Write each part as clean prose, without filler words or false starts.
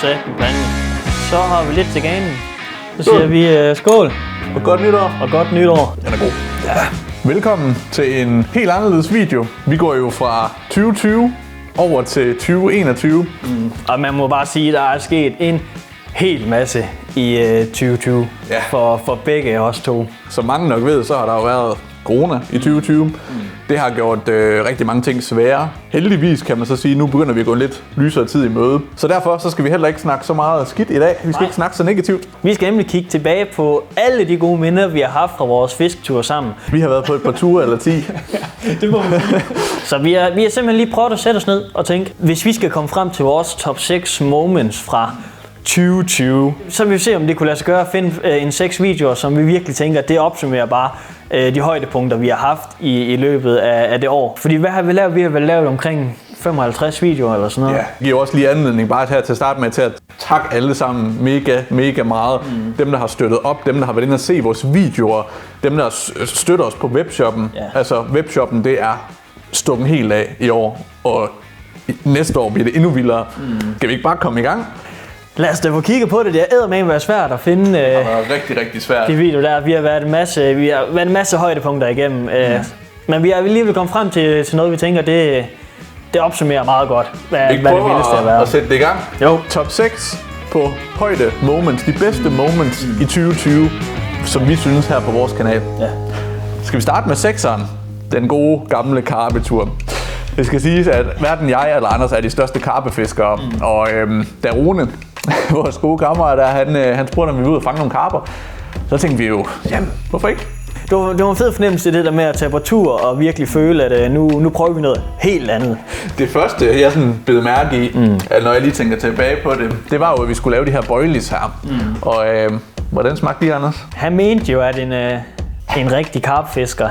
sat på panden. Så har vi lidt til ganen. Så siger vi skål. Og godt nytår. Og godt nytår. Den er god. Ja. Velkommen til en helt anderledes video. Vi går jo fra 2020 over til 2021. Og man må bare sige, at der er sket en hel masse i 2020 for begge os to. Som mange nok ved, så har der jo været corona i 2020. Det har gjort rigtig mange ting svære. Heldigvis kan man så sige, at nu begynder vi at gå en lidt lysere tid i møde. Så derfor så skal vi heller ikke snakke så meget skidt i dag. Vi skal ikke snakke så negativt. Vi skal nemlig kigge tilbage på alle de gode minder, vi har haft fra vores fisketur sammen. Vi har været på et par ture eller 10. Det må man sige. Så vi har simpelthen lige prøvet at sætte os ned og tænke, hvis vi skal komme frem til vores top 6 moments fra 2020, så vil vi se, om det kunne lade sig gøre at finde en 6 videoer, som vi virkelig tænker, det opsummerer bare de højdepunkter, vi har haft i løbet af det år. Fordi hvad har vi lavet? Vi har vel lavet omkring 55 videoer eller sådan noget. Ja, vi giver også lige anledning bare her til at starte med til at takke alle sammen mega meget. Dem, der har støttet op, dem, der har været inde og se vores videoer, dem, der støtter os på webshoppen. Ja. Altså webshoppen, det er stukket helt af i år, og næste år bliver det endnu vildere. Skal vi ikke bare komme i gang? Lad os da få kigge på det. Det er eddermame været svært at finde det har været rigtig svært. De videoer der. Vi har været en masse højdepunkter igennem. Men vi har alligevel kommet frem til noget, vi tænker, det opsummerer meget godt, hvad det vildeste har været. At sætte det i gang. Jo. Top 6 på højde moments, de bedste moments i 2020, som vi synes her på vores kanal. Ja. Skal vi starte med 6'eren? Den gode gamle karpetur. Det skal siges, at hverken jeg eller Anders er de største karpefiskere. Og da Rune, vores gode kammerat der, han spurgte, om vi ville ud og fange nogle karper, så tænkte vi jo, jamen, hvorfor ikke? Det var en fed fornemmelse, det der med at tage på tur og virkelig føle, at nu prøver vi noget helt andet. Det første, jeg sådan bed mærke i, at når jeg lige tænker tilbage på det, det var jo, at vi skulle lave de her boilies her. Og hvordan smagte de, Anders? Han mente jo, at en rigtig karpfisker,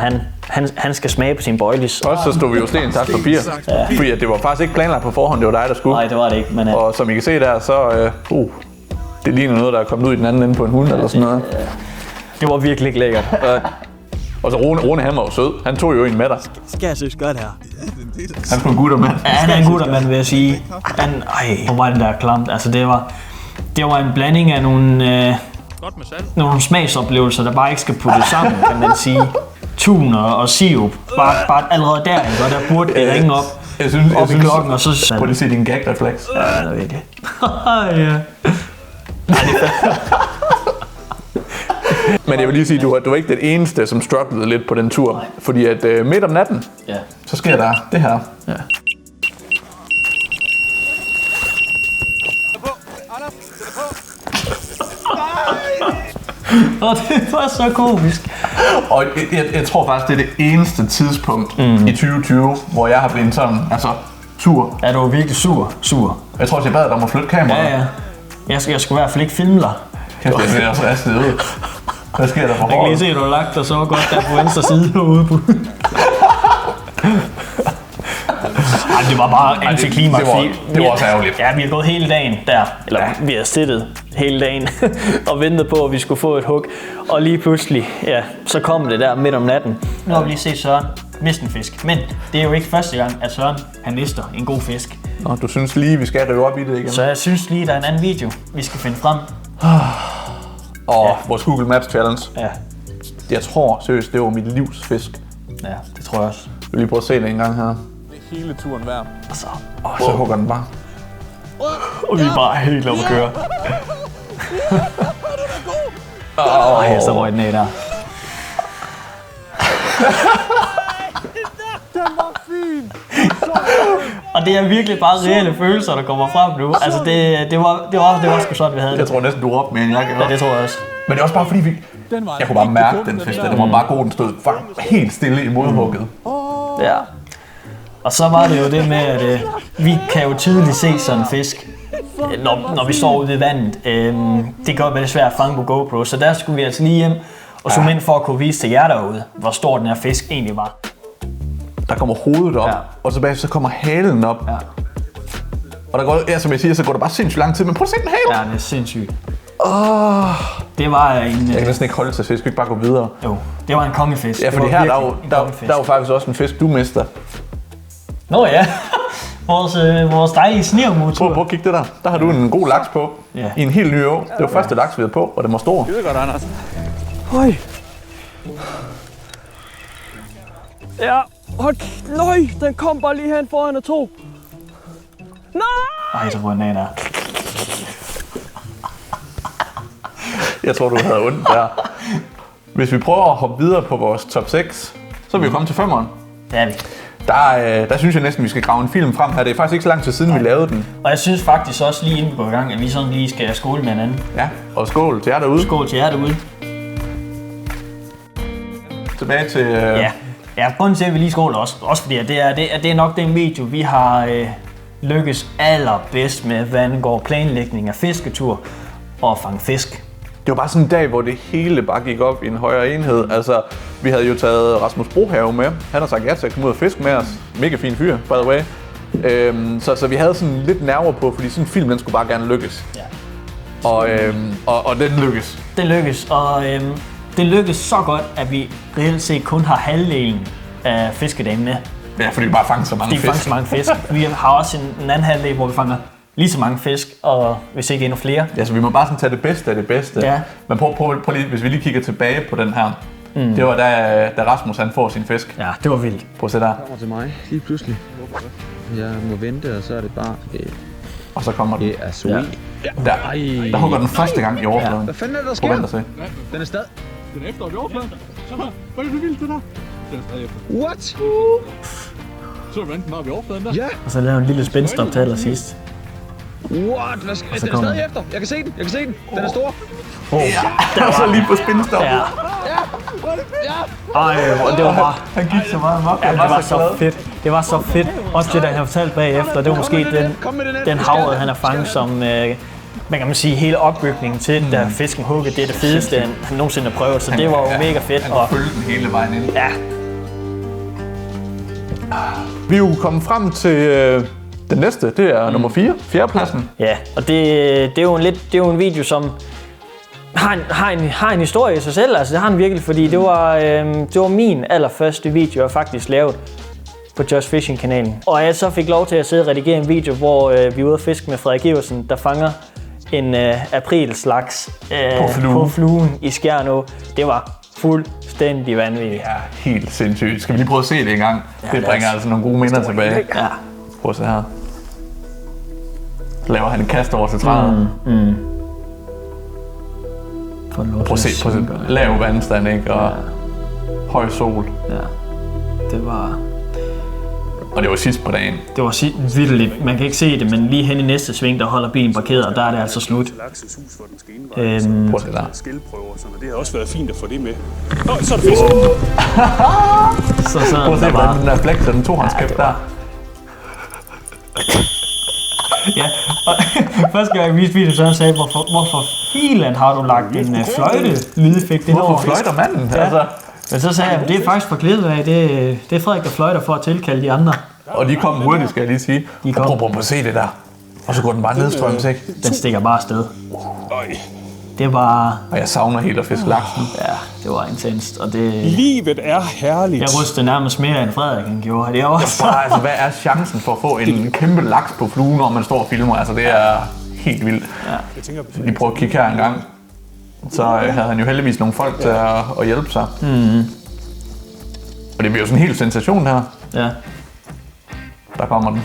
han skal smage på sin boilies. Først så stod vi jo sten, saks, papir. Ja. Fordi det var faktisk ikke planlagt på forhånd, det var dig, der skulle. Nej, det var det ikke. Men, og som I kan se der, så det ligner noget, der er kommet ud i den anden ende på en hund eller sådan noget. Det var virkelig ikke lækkert. Og så Rune, han var jo sød. Han tog jo en med dig. Skal jeg synes godt her? Han er en guttermand. Ja, han er en guttermand, vil jeg sige. Hvor var den der klamt. Altså, det var en blanding af nogle smagsoplevelser, der bare ikke skal puttes sammen, kan man sige. Tun og sirup. Bare allerede der burde det ringe op. Jeg synes, klokken, og så... Prøv lige at se din gag-refleks. Ja, det er virkelig. Ja. Men jeg vil lige sige, du var ikke den eneste, som strugglede lidt på den tur. Nej. Fordi at midt om natten, så sker der det her. Ja. Og det var så komisk. Og jeg tror faktisk, det er det eneste tidspunkt i 2020, hvor jeg har blevet sådan, sur. Ja, du var virkelig sur. Jeg tror, jeg bad dig om at flytte kameraet. Ja. Jeg skulle i hvert fald ikke filme dig. Kæft, jeg ser så rastet ud. Hvad sker der for hårdt? Jeg kan lige se, at du har lagt dig så godt der på venstre side herude på. Det var bare antiklimaks. Det var også ærgerligt. Ja, vi har gået hele dagen der. Eller vi har siddet hele dagen og ventet på, at vi skulle få et hug. Og lige pludselig, så kom det der midt om natten. Nu har vi lige set Søren miste en fisk. Men det er jo ikke første gang, at Søren han mister en god fisk. Nå, du synes lige, vi skal rive op i det igen? Så jeg synes lige, der er en anden video, vi skal finde frem. Vores Google Maps Challenge. Ja. Jeg tror seriøst, det var mit livs fisk. Ja, det tror jeg også. Jeg vil lige prøve at se det en gang her. Det er hele turen værd. Og så hugger den bare. Og vi er bare helt op at køre. Så røg den af der. Den var fin! Og det er virkelig bare reelle følelser, der kommer frem nu. Altså det var sgu sådan, vi havde det. Jeg tror næsten, du råbte mere, end jeg gjorde. Ja, det tror jeg også. Men det er også bare fordi, jeg kunne bare mærke den fisk, den var bare god, den stod helt stille i modhugget. Ja. Og så var det jo det med, at vi kan jo tydeligt se sådan en fisk, når vi står ude ved vandet. Det kan godt være svært at fange på GoPro, så der skulle vi altså lige hjem og zoome ind for at kunne vise til jer derude, hvor stor den her fisk egentlig var. Der kommer hovedet op, og så bagefter så kommer halen op. Ja. Og der går, som jeg siger, så går der bare sindssygt lang tid, men prøv at se den hale! Ja, det er sindssygt. Det var en... Jeg kan næsten ikke holde til fisk, vi kan bare gå videre. Jo, det var en kongefisk. Ja, fordi her der er jo faktisk også en fisk, du mister. Nå ja. vores dejlige snevermotor. Prøv at kigge det der. Der har du en god laks på. Ja. I en helt ny å. Det var første laks, vi havde på, og den var stor. Det er godt, Anders. Høj. Ja, hold nøj, den kom bare lige hen foran og to. Nej! Ej, så hvor den er. Jeg tror, du havde ondt der. Hvis vi prøver at hoppe videre på vores top 6, så er vi jo kommet til 5'eren. Det er vi. Der synes jeg næsten, vi skal grave en film frem her. Det er faktisk ikke så lang tid siden, vi lavede den. Og jeg synes faktisk også lige inden vi går i gang, at vi sådan lige skal skåle med hinanden. Ja, og skål til jer derude. Skål til jer derude. Tilbage til... Ja, grunden til, at vi lige skåler også fordi at det er nok den video, vi har lykkes allerbedst med, hvad angår planlægning af fisketur og fange fisk. Det var bare sådan en dag, hvor det hele bare gik op i en højere enhed. Altså, vi havde jo taget Rasmus Brohave med. Han har sagt ja til at komme ud og fiske med os. Mega fin fyr, by the way. Så vi havde sådan lidt nerver på, fordi sådan en film, den skulle bare gerne lykkes. Ja. Og den lykkes. Det lykkes, og det lykkes så godt, at vi reelt set kun har halvdelen af fiskedagen med. Ja, fordi vi bare fanger så mange fisk. Vi har også en anden halvdel, hvor vi fanger lige så mange fisk, og hvis ikke endnu flere. Ja, så vi må bare sådan tage det bedste af det bedste. Ja. Men prøv lige, hvis vi lige kigger tilbage på den her. Det var da Rasmus han får sin fisk. Ja, det var vildt. Prøv at se der. Kommer til mig lige pludselig. Jeg må vente, og så er det bare... Og så kommer den. Det er sweet. Ja. Der hugger den første gang i overfladen. Hvad fanden er der Prøv at vente sker? og se. Den er stadig... Den er efter i overfladen. Så der. Hvor er det vildt, det der? Den er stadig efter. What? Så er den var ved overfladen der. Ja. Og så lavede en lille spændstop til allersidst. What? Hvad sker? Den er stadig efter. Jeg kan se den. Den er stor. Der var så lige på spindstoppet. Ja. Ej, det var bare... Han gik så meget mok. Ja, det var så fedt. Det var så fedt. Også det, der han fortalte bagefter, det var måske den havred, han har fanget som... Man kan sige, hele opbygningen til, da fisken hugget, det er det fedeste, han nogensinde har prøvet. Så det var jo mega fedt. Han kunne følge den hele vejen ind. Ja. Vi er jo kommet frem til den næste. Det er nummer 4. Fjerdepladsen. Ja, og det er jo en video, som har en historie i sig selv. Altså, det har den virkelig, fordi det var min allerførste video, jeg faktisk lavede på Just Fishing-kanalen. Og jeg så fik lov til at sidde og redigere en video, hvor vi er ude at fiske med Frederik Iversen, der fanger en aprilslaks på fluen i Skjernå. Det var fuldstændig vanvittigt. Ja, helt sindssygt. Skal vi lige prøve at se det en gang? Ja, Det bringer altså nogle gode minder tilbage. Ja. Prøv at se her. Så laver han en kast over til træet. Prøv at se. Lav vandstand, ikke? Og høj sol. Ja. Det var... Og det var sidst på dagen. Det var vildt. Man kan ikke se det, men lige hen i næste sving, der holder bilen parkeret, og der er det altså slut. Lakses hus, hvor den skal indrettes. Prøv at se der. Skildprøver og sådan, og det har også været fint at få det med. Nå, så er det fisk. Så Prøv at se, hvordan den der flex og den tohåndskæft der. Ja, og første gang jeg viste videoen, så han sagde, hvorfor filen har du lagt en fløjte-lydeffekt? Hvorfor fløjter manden? Ja. Altså. Men så sagde jeg, det er faktisk fra klippet af, det er Frederik, der fløjter for at tilkalde de andre. Og de kom hurtigt, skal jeg lige sige. Prøv at se det der. Og så går den bare nedstrøms, ikke? Den stikker bare afsted. Øj. Det var... Og jeg savner helt at fiske laksen. Ja, det var intenst, og det... Livet er herligt. Jeg rystede nærmest mere, end Frederik han gjorde. Det er også... Altså, hvad er chancen for at få en kæmpe laks på fluen, når man står og filmer? Altså, det er helt vildt. Ja. Vi prøver at kigge her en gang. Så havde han jo heldigvis nogle folk til at hjælpe sig. Og det bliver jo sådan en hel sensation her. Ja. Der kommer den.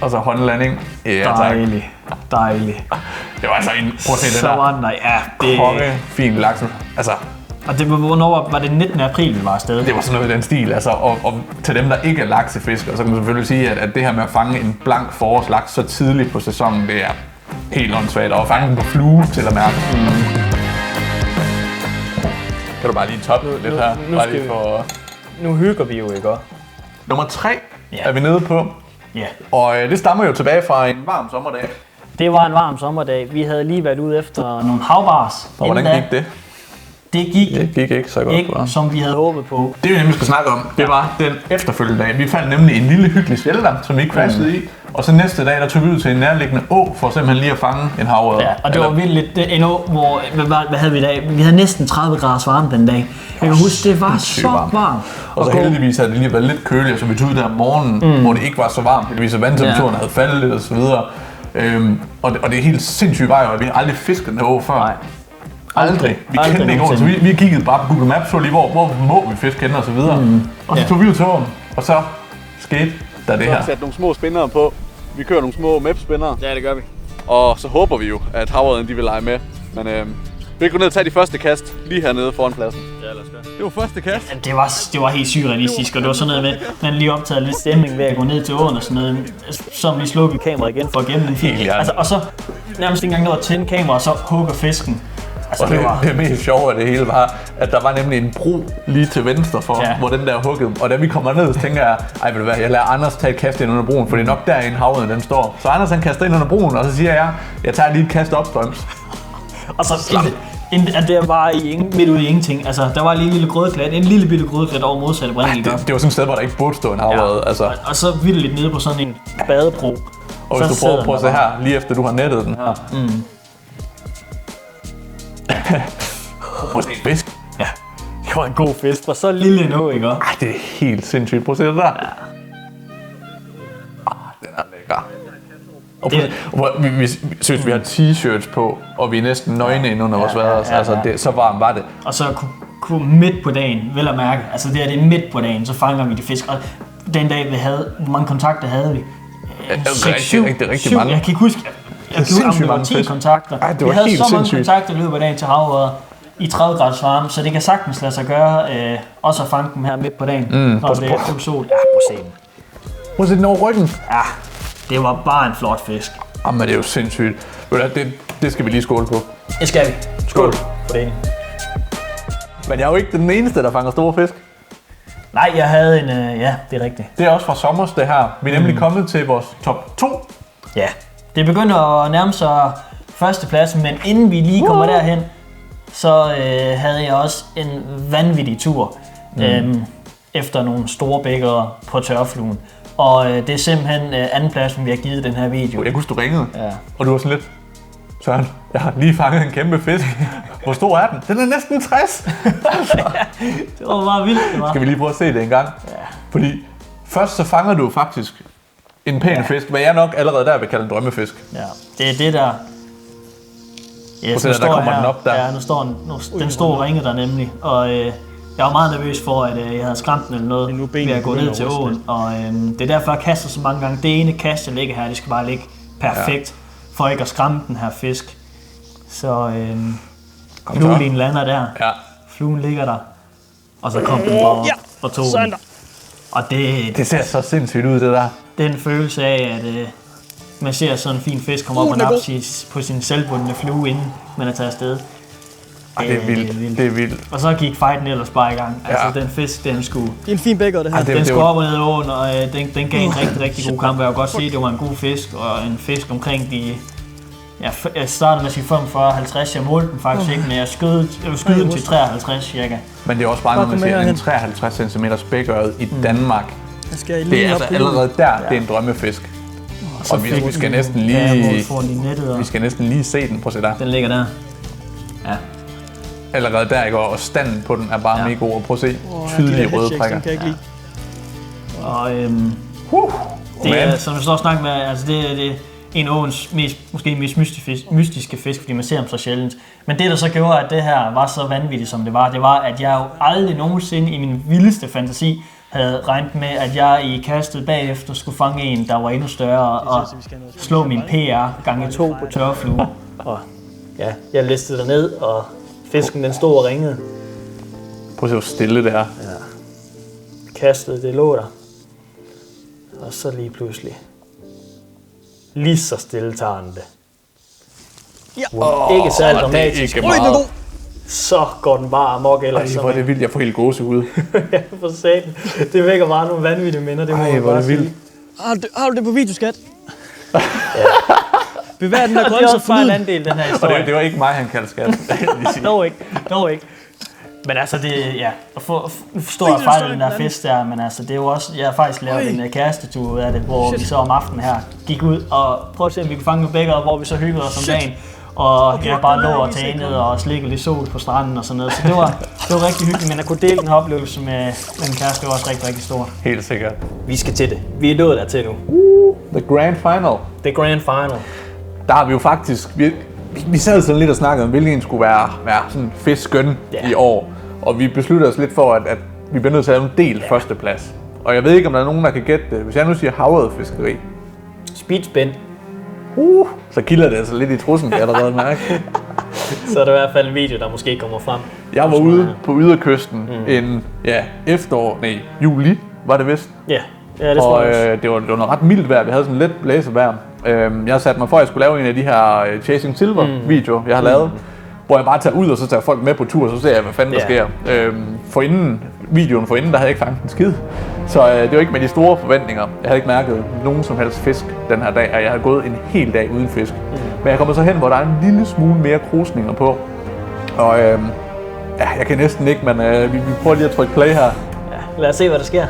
Og så håndlanding. Ja, tak. Dejlig. Det var altså en... Prøv at se det Så der. var den der, ja, det... Konge, fin laks. Altså, Og det var, hvornår var det 19. april, vi var afsted? det var sådan noget i den stil. Altså, og til dem, der ikke er laksefiskere, så kan man selvfølgelig sige, at det her med at fange en blank forårslaks så tidligt på sæsonen, det er helt åndssvagt. Og at fange den på flue til at mærke. Kan du bare lige toppe lidt her? Bare lige for... Nu hygger vi jo, ikke? Nummer 3 Ja. er vi nede på. Ja. Og det stammer jo tilbage fra en varm sommerdag. Det var en varm sommerdag. Vi havde lige været ude efter nogle havbars. Og hvordan gik det? Det gik Det gik ikke så godt. ikke, som vi havde håbet på. Det vi nemlig skal snakke om, det var den efterfølgende dag. Vi fandt nemlig en lille hyggelig sjældam, som vi ikke krydsede i. Og så næste dag, der tog vi ud til en nærliggende å, for simpelthen lige at fange en havørred. Ja, og det var vildt en å, hvor, hvad havde vi i dag? Vi havde næsten 30 grader varme den dag. Jeg kan huske, det var så varmt. Og så heldigvis havde det lige været lidt køligt, så vi tog ud der om morgenen, hvor det ikke var så varmt. Heldigvis, at vandtemperaturen havde faldet lidt og så videre. Og det er helt sindssygt vej, og vi har aldrig fisket den her å før. Nej. Aldrig. Vi kendte ikke åen, så vi kiggede bare på Google Maps, så lige hvor må vi fiske henne og så videre. Og så tog vi ud til åen, og så skete der det her. Vi har sat nogle små spindere på. Vi kører nogle små map-spindere. Ja, det gør vi. Og så håber vi jo, at havørreden de vil lege med. Men vi kan gå ned og tage de første kast lige hernede foran pladsen. Ja, lad os gøre. Det var første kast. Ja, det var helt surrealistisk, og det var sådan noget med, man lige optaget lidt stemning ved at gå ned til åen og sådan noget. Så vi slukkede kameraet igen for at gemme den film. Altså, og så nærmest ikke engang noget at tænde kameraet, og så hugger fisken. Altså, og det mest sjove af det hele var, at der var nemlig en bro lige til venstre for, hvor den der huggede. Og da vi kommer ned, så tænker jeg, ved du hvad, jeg lader Anders tage et kast ind under broen, for det er nok derinde havørreden den står. Så Anders han kaster ind under broen, og så siger jeg tager lige et kast opstrøms. Og så at det var midt ude i ingenting. Altså, der var lige en lille grødeklat, en lille bitte grødeklat over modsatte brænding. Det var sådan et sted, hvor der ikke burde stå en havørred. Altså. Og så vildt lidt nede på sådan en badebro. Og hvis du prøver at se her, lige efter du har nettet den her. Måske en fisk. Ja, det var en god fisk for så lille nu, ikke? Det er helt sindssygt. Prøv at se det der. Ja. Den er lækker. Og vi synes, vi har t-shirts på, og vi er næsten nøgne inde under vores vader. Altså, så varmt var det. Og så kunne midt på dagen, vel at mærke, altså det er midt på dagen, så fanger vi de fisk. Og den dag vi havde, hvor mange kontakter havde vi? Rigtig mange. Jeg kan ikke huske, det var 10 kontakter. Vi havde så mange kontakter i løbet af dagen til havørreder i 30 graders varme, så det kan sagtens lade sig gøre også at fange dem her midt på dagen, når det er fuld sol. Ja, på scenen. Prøv at se den over ryggen. Ja, det var bare en flot fisk. Jamen, det er jo sindssygt. Det skal vi lige skåle på. Det skal vi. Skål. For det. Men jeg er jo ikke den eneste, der fanger store fisk. Nej, jeg havde en... ja, det er rigtigt. Det er også fra sommers, det her. Vi er nemlig kommet til vores top 2. Ja, det begynder at nærme sig førstepladsen, men inden vi lige kommer derhen, så havde jeg også en vanvittig tur efter nogle store bækkere på tørfluen. Og det er simpelthen andenpladsen, vi har givet den her video. Jeg kunne huske, du ringede, og du var sådan lidt, Søren, jeg har lige fanget en kæmpe fisk. Hvor stor er den? Den er næsten 60. Det var bare vildt, det var. Skal vi lige prøve at se det en gang? Ja. Fordi først så fanger du faktisk en pæn fisk, hvad jeg nok allerede der vil kalde en drømmefisk. Ja, det er det der... Yes, nu står kommer den op der. Ja, nu står den store ringe der nemlig. Og jeg var meget nervøs for, at jeg havde skræmt den eller noget ved at gå ned til åen. Og det er derfor, jeg kaster så mange gange. Det ene kast, jeg ligger her, det skal bare ligge perfekt, for ikke at skræmme den her fisk. Så fluelinen lander der. Ja. Fluen ligger der. Og så kom den bare op og tog den. Og det ser så sindssygt ud, det der. Den følelse af, at man ser sådan en fin fisk komme op og nappe på sin selvbundne flue, inden man er taget afsted. Det er vildt. Det er vildt. Og så gik fighten ellers bare i gang. Altså den fisk, den skulle... Det er en fin bækker, det her. Den skulle op og ned åen, og den gav en rigtig god kamp. Jeg vil godt sige, at det var en god fisk, og en fisk omkring de... Jeg startede med at sige 45-50, jeg målte den faktisk ikke, men jeg skød den til 53 cirka. Men det er også bare noget, man siger, en 53 cm spækørred i Danmark. Det er altså allerede der, det er en drømmefisk. Og vi skal næsten lige, vi skal næsten lige se den, prøv at se der. Den ligger der. Ja. Allerede der, ikke? Og standen på den er bare mega god. Prøv at se, tydelige røde prikker. Og det er, som jeg står og snakker med, altså det er en af åens måske mest mystiske fisk, fordi man ser dem så sjældent. Men det, der så gjorde, at det her var så vanvittigt, som det var, at jeg jo aldrig nogensinde i min vildeste fantasi havde regnet med, at jeg i kastet bagefter skulle fange en, der var endnu større, og slå min PR gange 2 på tørflue. Og ja, jeg listede derned, og fisken den stod og ringede. Prøv at se, hvor stille det er. Ja. Kastet, det lå der. Og så lige pludselig. Lige så stille tager den det. Ja. Ikke særlig dramatisk. Så går den bare amok ellers. Ej, hvor er det vildt, jeg får helt gåsehud. Ja, for satan. Det vækker bare nogle vanvittige minder, det må jeg bare sige. Har du det på video, skat? Ja. Bevæger den der grønne så for en anden del, den her historie. Og det var ikke mig, han kaldte skat. Dog ikke. Men altså, nu forstår jeg fejl den der fest der, men altså, det er jo også, jeg har faktisk lavet en kærestetur ud af det, hvor vi så om aftenen her gik ud og prøvede at se, om vi kunne fange med begge, hvor vi så hyggede os om dagen. Og jeg bare lå og tage ned og slikke lidt sol på stranden og sådan noget. Så det var rigtig hyggeligt, men at kunne dele den her oplevelse med min kæreste var også rigtig, rigtig stort. Helt sikkert. Vi skal til det. Vi er nået dertil nu. The Grand Final. The Grand Final. Der har vi jo faktisk... Vi sad sådan lidt og snakkede om, hvilken skulle være sådan fiskøn i år. Og vi besluttede os lidt for, at vi bliver nødt til at have en del førsteplads. Og jeg ved ikke, om der er nogen, der kan gætte det. Hvis jeg nu siger havret fiskeri. Speedspin. Så kilder det altså lidt i trussen, kan jeg allerede mærke. Så er der i hvert fald en video, der måske kommer frem. Jeg var ude på yderkysten en juli, var det vist. Ja, det tror jeg også. Det var noget ret mildt vejr. Vi havde sådan lidt blæsevejr. Jeg satte mig for, at jeg skulle lave en af de her Chasing Silver videoer, jeg har lavet. Hvor jeg bare tager ud, og så tager folk med på tur, og så ser jeg, hvad fanden der sker. Videoen forinden, der havde jeg ikke fanget en skid. Så det var ikke med de store forventninger. Jeg havde ikke mærket nogen som helst fisk den her dag, og jeg havde gået en hel dag uden fisk. Men jeg kommer så hen, hvor der er en lille smule mere krusninger på. Og jeg kan næsten ikke, men vi prøver lige at trykke play her. Ja, lad os se, hvad der sker.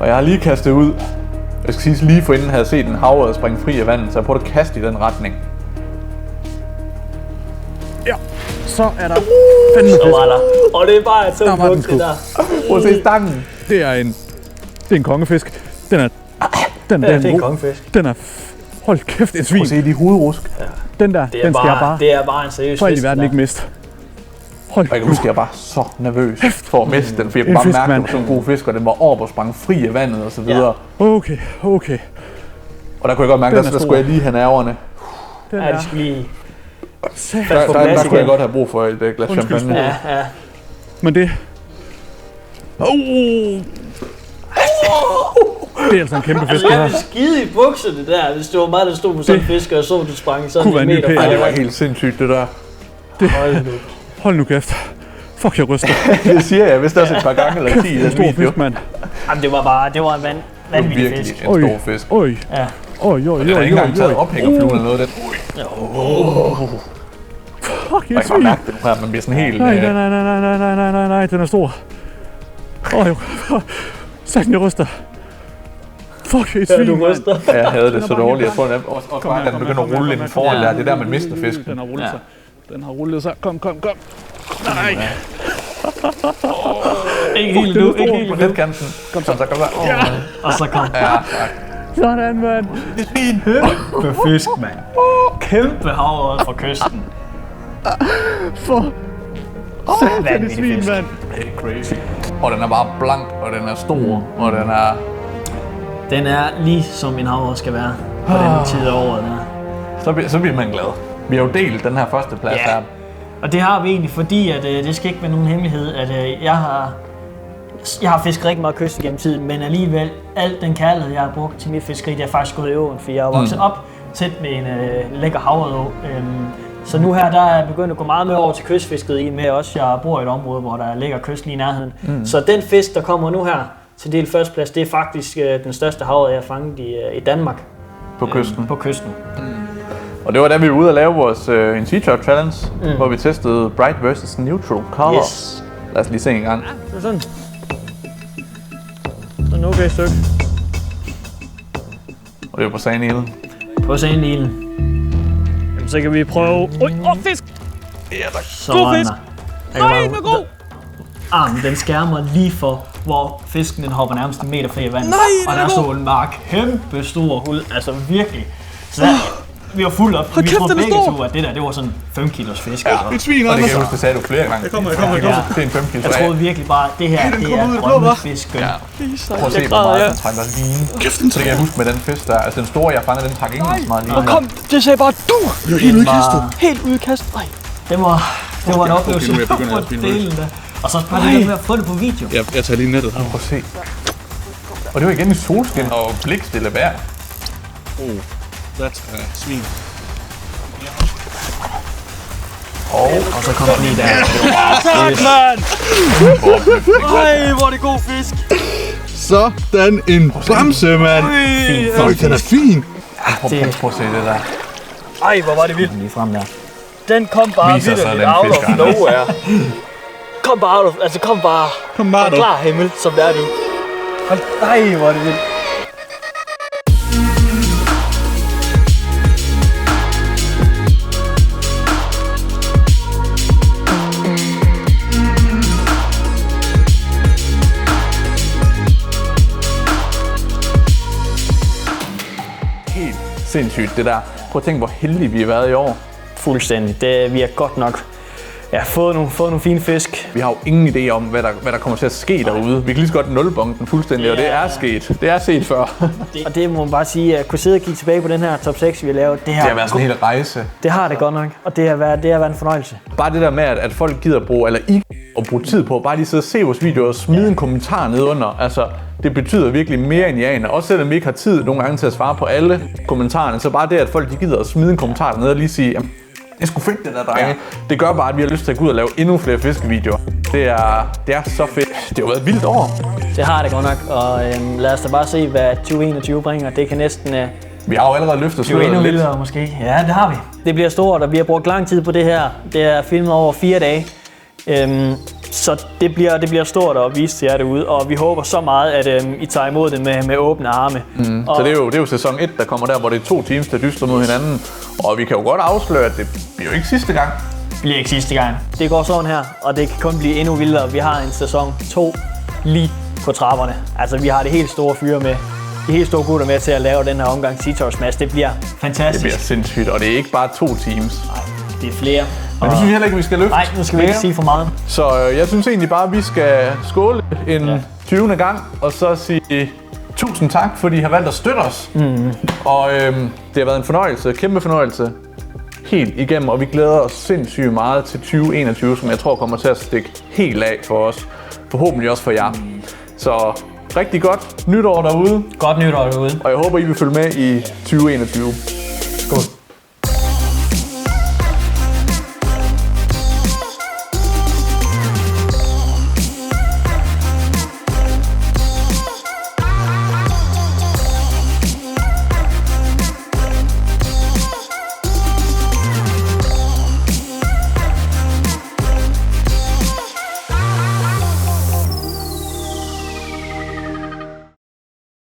Og jeg har lige kastet ud. Jeg skal sige, lige forinden havde jeg set en havre springe fri af vandet, så jeg prøver at kaste i den retning. Ja, så er der fandme fisk. Og det er bare et tungt lugt, det der. Prøv at se stangen. Det er en kongefisk. Den er en kongefisk. Den er... Hold kæft, en svin. Prøv at se de hovedrusk. Ja. Den der, den skal jeg bare... Det er bare en seriøs fisk. For i verden ikke miste. Og jeg kan huske, at jeg var så nervøs for at miste den, for jeg kunne bare mærke, at det var sådan en god fisk, og den var op og sprang fri af vandet og så videre. Okay. Og der kunne jeg godt mærke, der skulle jeg lige have nerverne. Ja, det skulle lige... Der kunne jeg godt have brug for et glas champagne. Ja. Men det... Det er altså en kæmpe fisk, jeg ville skide i bukserne der, hvis det var mig, der stod på sådan en fisk, og så du sprang sådan en meter fra. Det var helt sindssygt, det der. Hold nu kæft. Fuck, jeg ryster. Det siger jeg, hvis der også et par gange eller 10 i den video. Fisk, mand. Jamen, det var en vanvittig fisk. Det var virkelig en stor fisk. Oj. Jeg har ikke engang taget ophængerfluen eller noget af det. Fuck, jeg kan godt mærke det her, man bliver sådan helt... Nej, den er stor. Sådan, jeg ryster. Fuck, et svin, du ryster. Jeg havde det så dårligt. Jeg tror, også bare, at den begynder at rulle ind foran der. Det er der, man mister fisken. Den har rullet sig. Den har rullet sig. Kom. Nej. Ikke helt nu. På letkanten. Kom så. Og så kom. Ja, tak. Sådan, mand. Det er fint. Kæmpe fisk, mand. Kæmpe havre fra kysten. Vanvittig svin, mand. Det er crazy. Og den er bare blank, og den er stor, og den er... Den er lige som en havre skal være på den tid af året der. Så bliver man glad. Vi har jo delt den her første plads her. Og det har vi egentlig, fordi at, det skal ikke være nogen hemmelighed, at jeg har fisket rigtig meget kyst gennem tiden, men alligevel alt den kærlighed, jeg har brugt til mit fiskeri, det er faktisk gået i åen, for jeg er vokset op tæt med en lækker havreå. Så nu her, der er jeg begyndt at gå meget mere over til kystfisket i med også, jeg bor i et område, hvor der ligger kyst lige i nærheden. Så den fisk, der kommer nu her til del førsteplads, det er faktisk den største havre, jeg har fanget i Danmark. På kysten? På kysten. Og det var da vi var ude at lave vores en Sea Trap Challenge, hvor vi testede Bright vs. Neutral Color. Yes. Lad os lige se en gang. Det er sådan. Sådan okay stykke. Og det var på Sandhilen. På Sandhilen. Jamen, så kan vi prøve... fisk! Ja, tak. God fisk! Nej, den er god! Armen, den skærmer lige for, hvor fisken den hopper nærmest en meter fri af vandet. Og der stod en bare kæmpe stor hud, altså virkelig. Så vi var fuldt op, vi troede begge to, at det var sådan 5 kilos fisk. Ja, et svin, og det kan jeg huske, det sagde du flere gange. Jeg kommer. Det er en 5 kilo. Jeg troede virkelig bare, at det her, det er drømmefisk. Ja. Prøv at se, hvor meget den trækker line. Så kan jeg huske med den fisk der, altså den store, jeg fangede, den trak ikke så meget line. Og kom, det sagde bare du! Det var helt udkastet. Helt udkastet. Det var en oplevelse på delen der. Og så bare det med at få det på video. Jeg tager lige nettet her. Prøv at se. Og det var igen i solskin og blikstille vejr. That's svin. Og så kom den lige der. Tak, mand! Ej, hvor er det god fisk! Sådan en bamse, mand! Den er fin! Prøv at se det der. Ej, hvor var det vildt. Lige frem der. Den kom bare Viser sig vildt den out fisk, of nowhere. kom bare, altså kom bare. Kom bare, og du. klar himmel, som det er du. Nej, hvor er det vildt. Helt sindssygt det der. Prøv at tænke, hvor heldige vi har været i år. Fuldstændig. Vi har godt nok fået nogle fine fisk. Vi har jo ingen idé om, hvad der kommer til at ske derude. Vi kan lige så godt nulbunken fuldstændig, og det er sket. Det er set før. Og det må man bare sige, at kunne sidde og kigge tilbage på den her top 6, vi har lavet. Det har været sådan en hel rejse. Det har det godt nok, og det har været en fornøjelse. Bare det der med, at folk gider bruge, eller I og bruge tid på, bare lige sidde og se vores videoer og smide en kommentar nedunder. Altså, det betyder virkelig mere end I aner. Også selvom vi ikke har tid nogle gange til at svare på alle kommentarerne, så bare det, at folk de gider at smide en kommentar dernede og lige sige, det er sgu fedt det der, drenge. Ja. Det gør bare, at vi har lyst til at gå ud og lave endnu flere fiskevideoer. Det er så fedt. Det har jo været et vildt år. Det har det godt nok, og lad os da bare se, hvad 2021 bringer. Det kan næsten... Vi har jo allerede løftet sløret endnu lidt. vildere måske. Ja, det har vi. Det bliver stort, og vi har brugt lang tid på det her. Det er filmet over 4 dage. Så det bliver stort at vise til jer derude, og vi håber så meget, at I tager imod det med åbne arme. Så det er jo sæson 1, der kommer der, hvor det er 2 teams, der dyster mod hinanden. Og vi kan jo godt afsløre, at det bliver jo ikke sidste gang. Det bliver ikke sidste gang. Det går sådan her, og det kan kun blive endnu vildere. Vi har en sæson 2 lige på trapperne. Altså, vi har det helt store fyre med. De helt store gutter med til at lave den her omgang Sea-Tours Match. Det bliver fantastisk. Det bliver sindssygt, og det er ikke bare 2 teams. Nej, det er flere. Men nu synes jeg heller ikke, vi skal løfte. Nej, nu skal vi ikke sige for meget. Så jeg synes egentlig bare, at vi skal skåle en 20. gang, og så sige tusind tak, fordi I har valgt at støtte os. Og det har været en fornøjelse, kæmpe fornøjelse, helt igennem, og vi glæder os sindssygt meget til 2021, som jeg tror kommer til at stikke helt af for os. Forhåbentlig også for jer. Så rigtig godt nytår derude. Godt nytår derude. Og jeg håber, I vil følge med i 2021.